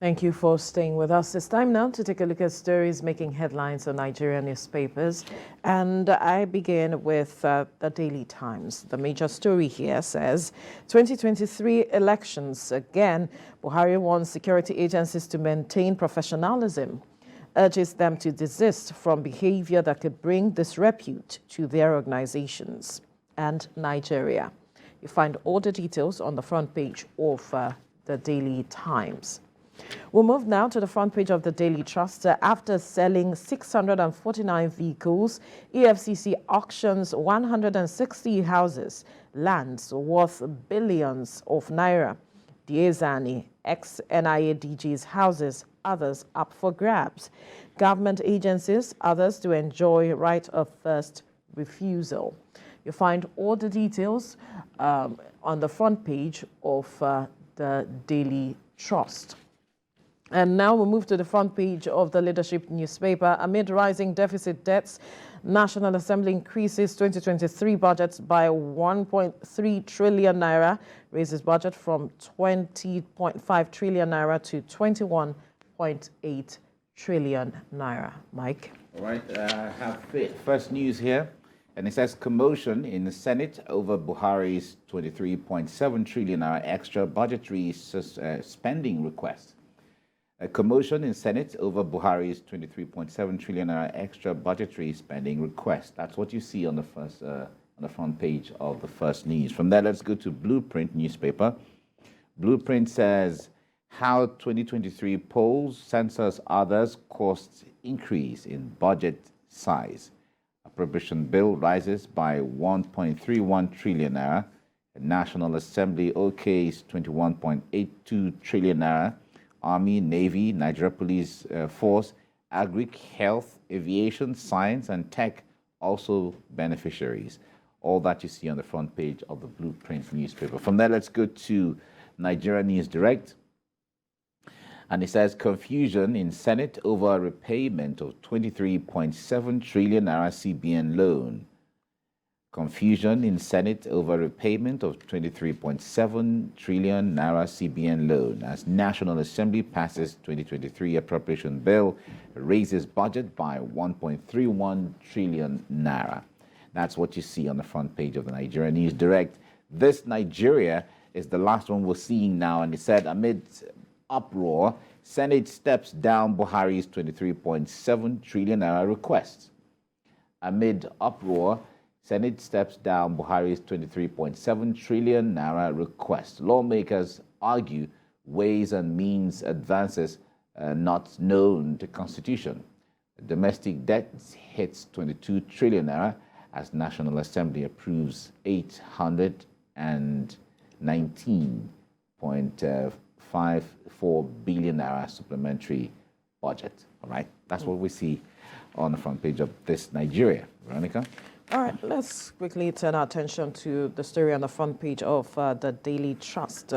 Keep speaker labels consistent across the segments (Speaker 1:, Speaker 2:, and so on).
Speaker 1: Thank you for staying with us. It's time now to take a look at stories making headlines on Nigerian newspapers. And I begin with the Daily Times. The major story here says 2023 elections. Again, Buhari wants security agencies to maintain professionalism, urges them to desist from behavior that could bring disrepute to their organizations. And Nigeria. You find all the details on the front page of the Daily Times. We'll move now to the front page of the Daily Trust. After selling 649 vehicles, EFCC auctions 160 houses, lands worth billions of naira. Diezani, ex-NIA DG's houses, others up for grabs. Government agencies, others to enjoy right of first refusal. You find all the details on the front page of the Daily Trust. And now we'll move to the front page of the Leadership newspaper. Amid rising deficit debts, National Assembly increases 2023 budget by 1.3 trillion naira, raises budget from 20.5 trillion naira to 21.8 trillion naira. Mike?
Speaker 2: All right, I have first news here, and it says commotion in the Senate over Buhari's 23.7 trillion naira extra budgetary spending request. A commotion in Senate over Buhari's 23.7 trillion naira extra budgetary spending request. That's what you see on the front page of the first news. From there, let's go to Blueprint newspaper. Blueprint says how 2023 polls, census, others costs increase in budget size. Appropriation bill rises by 1.31 trillion naira. The National Assembly okays 21.82 trillion naira. Army, Navy, Nigeria Police Force, Agric, Health, Aviation, Science, and Tech also beneficiaries. All that you see on the front page of the Blueprint newspaper. From there, let's go to Nigeria News Direct. And it says confusion in Senate over repayment of 23.7 trillion naira CBN loan. Confusion in Senate over repayment of 23.7 trillion naira CBN loan as National Assembly passes 2023 appropriation bill, raises budget by 1.31 trillion naira. That's what you see on the front page of the Nigeria News Direct. This Nigeria is the last one we're seeing now, and it said amid uproar, Senate steps down Buhari's 23.7 trillion naira request. Amid uproar, Senate steps down Buhari's 23.7 trillion naira request. Lawmakers argue ways and means advances not known to Constitution. Domestic debt hits 22 trillion naira as National Assembly approves 819.54 billion naira supplementary budget. All right, that's what we see on the front page of this Nigeria. Veronica?
Speaker 1: All right, let's quickly turn our attention to the story on the front page of the Daily Trust,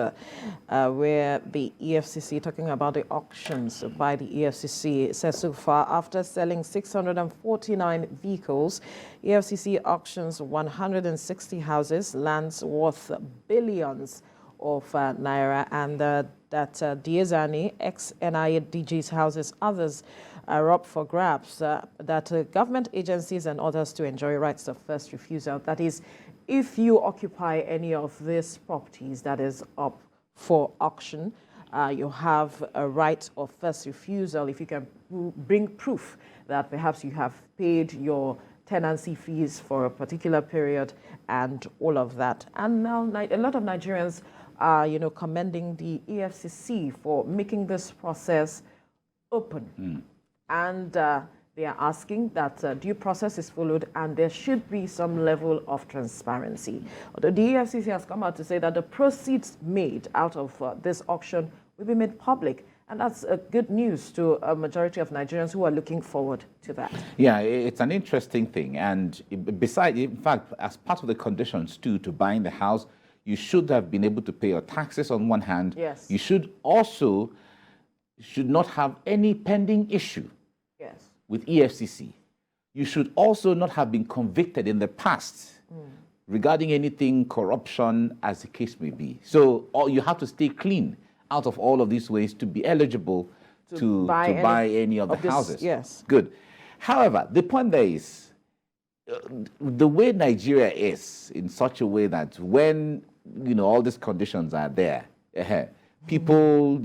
Speaker 1: where the EFCC, talking about the auctions by the EFCC, says so far, after selling 649 vehicles, EFCC auctions 160 houses, lands worth billions of naira, and that Diezani, ex-NIA DG's houses, others are up for grabs, that government agencies and others to enjoy rights of first refusal. That is, if you occupy any of these properties that is up for auction, you have a right of first refusal if you can bring proof that perhaps you have paid your tenancy fees for a particular period and all of that. And now a lot of Nigerians are, commending the EFCC for making this process open. And they are asking that due process is followed and there should be some level of transparency. Although the EFCC has come out to say that the proceeds made out of this auction will be made public. And that's good news to a majority of Nigerians who are looking forward to that.
Speaker 2: Yeah, it's an interesting thing. And besides, in fact, as part of the conditions too to buying the house, you should have been able to pay your taxes on one hand.
Speaker 1: Yes.
Speaker 2: You should not have any pending issue.
Speaker 1: Yes.
Speaker 2: With EFCC. You should also not have been convicted in the past regarding anything corruption, as the case may be. So you have to stay clean out of all of these ways to be eligible to buy any of the houses.
Speaker 1: Yes.
Speaker 2: Good. However, the point there is, the way Nigeria is in such a way that when, all these conditions are there, people,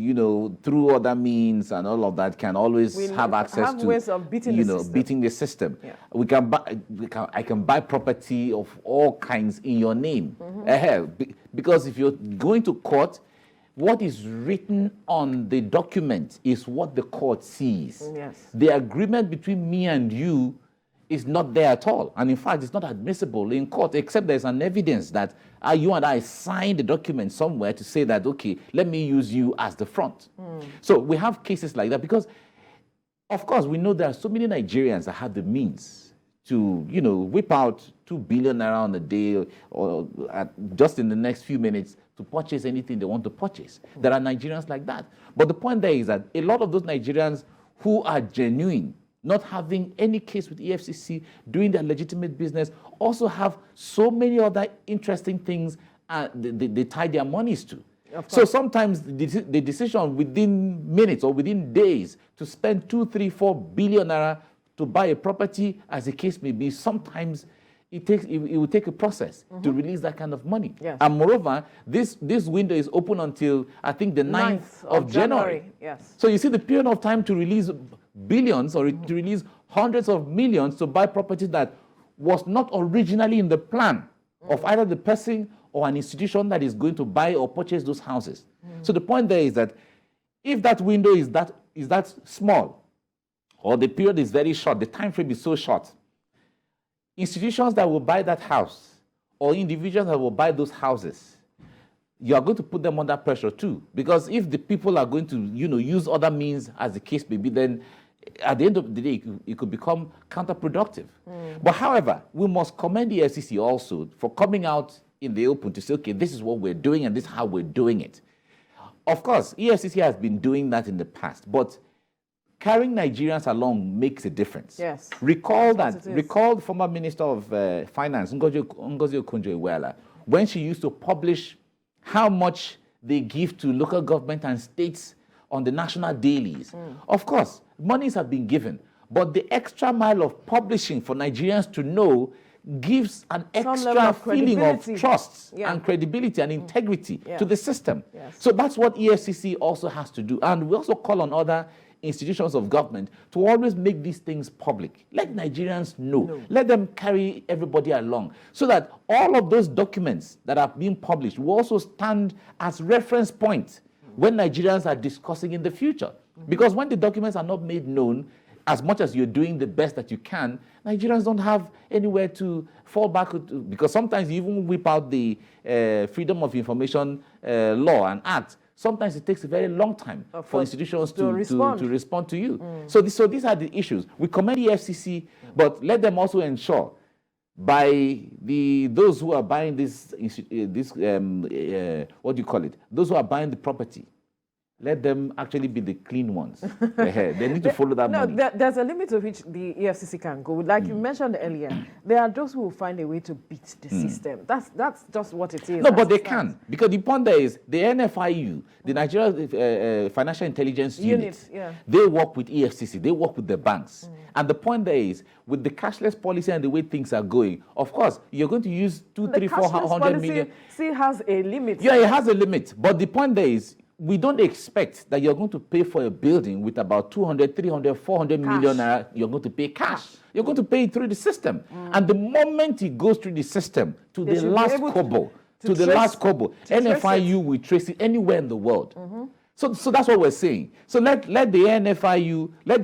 Speaker 2: through other means and all of that can always have access to
Speaker 1: ways of beating the system.
Speaker 2: beating the system.
Speaker 1: Yeah.
Speaker 2: I can buy property of all kinds in your name. Because if you're going to court, what is written on the document is what the court sees.
Speaker 1: Yes.
Speaker 2: The agreement between me and you is not there at all. And in fact, it's not admissible in court, except there's an evidence that you and I signed the document somewhere to say that, okay, let me use you as the front. So we have cases like that because, of course, we know there are so many Nigerians that have the means to, whip out 2 billion naira on a day or just in the next few minutes to purchase anything they want to purchase. There are Nigerians like that. But the point there is that a lot of those Nigerians who are genuine, not having any case with EFCC, doing their legitimate business, also have so many other interesting things they tie their monies to. So sometimes the decision within minutes or within days to spend 2, 3, 4 billion naira to buy a property, as the case may be, sometimes it will take a process to release that kind of money.
Speaker 1: Yes.
Speaker 2: And moreover, this window is open until, I think, the 9th of January.
Speaker 1: Yes.
Speaker 2: So you see the period of time to release billions or to release hundreds of millions to buy property that was not originally in the plan of either the person or an institution that is going to buy or purchase those houses. So the point there is that if that window is that small, or the period is very short, the time frame is so short, institutions that will buy that house or individuals that will buy those houses, you are going to put them under pressure too. Because if the people are going to, use other means, as the case may be, then at the end of the day, it could become counterproductive. But however, we must commend the FCC also for coming out in the open to say, okay, this is what we're doing and this is how we're doing it. Of course, EFCC has been doing that in the past, but carrying Nigerians along makes a difference.
Speaker 1: Yes.
Speaker 2: Recall the former Minister of Finance, Ngozi Okonjo-Iweala, when she used to publish how much they give to local government and states on the national dailies. Of course, monies have been given, but the extra mile of publishing for Nigerians to know gives an extra feeling of trust and credibility and integrity to the system.
Speaker 1: Yes.
Speaker 2: So that's what EFCC also has to do. And we also call on other institutions of government to always make these things public. Let Nigerians know. Let them carry everybody along so that all of those documents that are being published will also stand as reference points when Nigerians are discussing in the future. Because when the documents are not made known, as much as you're doing the best that you can, Nigerians don't have anywhere to fall back to, because sometimes you even whip out the Freedom of Information law and act. Sometimes it takes a very long time for institutions to respond to you. So these are the issues. We commend the FCC, but let them also ensure by those who are buying those who are buying the property, let them actually be the clean ones. They need to follow that money.
Speaker 1: There's a limit to which the EFCC can go. Like you mentioned earlier, there are those who will find a way to beat the system. That's just what it is.
Speaker 2: No, but they can. Because the point there is the NFIU, the Nigeria Financial Intelligence Unit, they work with EFCC, they work with the banks. And the point there is, with the cashless policy and the way things are going, of course, you're going to use 400 million.
Speaker 1: Still has a limit.
Speaker 2: Yeah, it has a limit. But the point there is, we don't expect that you're going to pay for a building with about 200, 300, 400 million naira. You're going to pay cash. You're going to pay it through the system. And the moment it goes through the system, to the last kobo, NFIU will trace it anywhere in the world. So that's what we're saying. So let the NFIU, let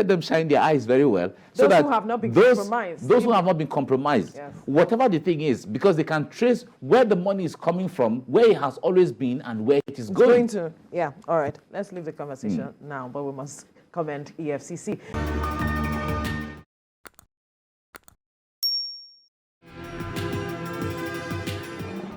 Speaker 2: them shine their eyes very well. So
Speaker 1: those
Speaker 2: that
Speaker 1: who have not been compromised.
Speaker 2: Those who have not been compromised, whatever the thing is, because they can trace where the money is coming from, where it has always been, and where it is going.
Speaker 1: Yeah, all right. Let's leave the conversation now, but we must comment EFCC.